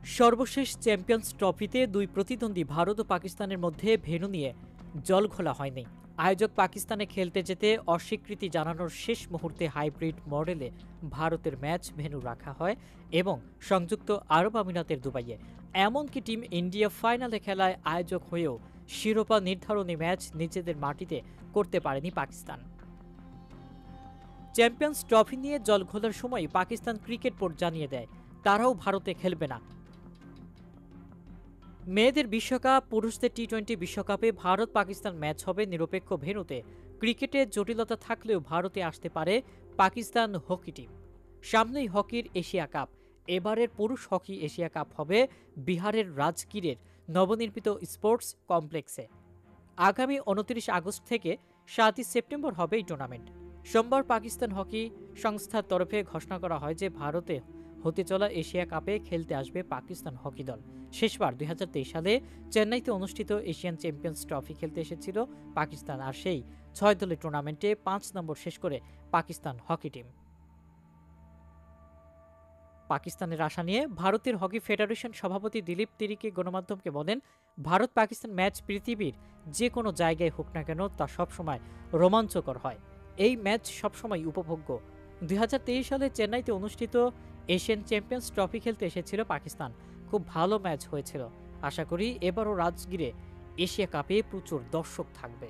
সর্বশেষ চ্যাম্পিয়ন্স ট্রফিতে দুই প্রতিদ্বন্দ্বী ভারত ও পাকিস্তানের মধ্যে ভেন্যু নিয়ে জলঘোলা হয়নি। আয়োজক পাকিস্তানে খেলতে যেতে অস্বীকৃতি জানানোর শেষ মুহূর্তে হাইব্রিড মডেলে ভারতের ম্যাচ ভেন্যু রাখা হয় এবং সংযুক্ত আরব আমিরাতের দুবাইয়ে। এমনকি টিম ইন্ডিয়া ফাইনালে খেলায় আয়োজক হয়েও শিরোপা নির্ধারণী ম্যাচ নিজেদের মাটিতে করতে পারেনি পাকিস্তান। চ্যাম্পিয়ন্স ট্রফি নিয়ে জলঘোলার সময় পাকিস্তান ক্রিকেট বোর্ড জানিয়ে দেয় তারাও ভারতে খেলবে না। মেয়েদের বিশ্বকাপ, পুরুষদের টি-20 বিশ্বকাপে ভারত পাকিস্তান ম্যাচ হবে নিরপেক্ষ ভেন্যুতে। ক্রিকেটের জটিলতা থাকলেও ভারতে আসতে পারে পাকিস্তান হকি টিম। সামনেই হকির এশিয়া কাপ। এবারের পুরুষ হকি এশিয়া কাপ হবে বিহারের রাজগীরের নবনির্মিত স্পোর্টস কমপ্লেক্সে। আগামী 29 আগস্ট থেকে 7 সেপ্টেম্বর হবে এই টুর্নামেন্ট। সোমবার পাকিস্তান হকি সংস্থার তরফে ঘোষণা করা হয় যে ভারতে হতে চলা এশিয়া কাপে খেলতে আসবে পাকিস্তান হকি দল। শেষবার 2023 সালে চেন্নাইতে অনুষ্ঠিত এশিয়ান চ্যাম্পিয়ন্স ট্রফি খেলতে এসেছিল পাকিস্তান, আর সেই 6 দলের টুর্নামেন্টে 5 নম্বর শেষ করে পাকিস্তান হকি টিম। পাকিস্তানের আশা নিয়ে ভারতের হকি ফেডারেশন সভাপতি দিলীপ তিরিকি গণমাধ্যমকে বলেন, ভারত পাকিস্তান ম্যাচ পৃথিবীর যে কোনো জায়গায় হোক না কেন তা সবসময় রোমাঞ্চকর হয়। এই ম্যাচ সবসময় উপভোগ্য। 2023 সালে চেন্নাইতে অনুষ্ঠিত এশিয়ান চ্যাম্পিয়ন্স ট্রফি খেলতে এসেছিল পাকিস্তান। খুব ভালো ম্যাচ হয়েছিল। আশা করি এবারও রাজগীরে এশিয়া কাপে প্রচুর দর্শক থাকবে।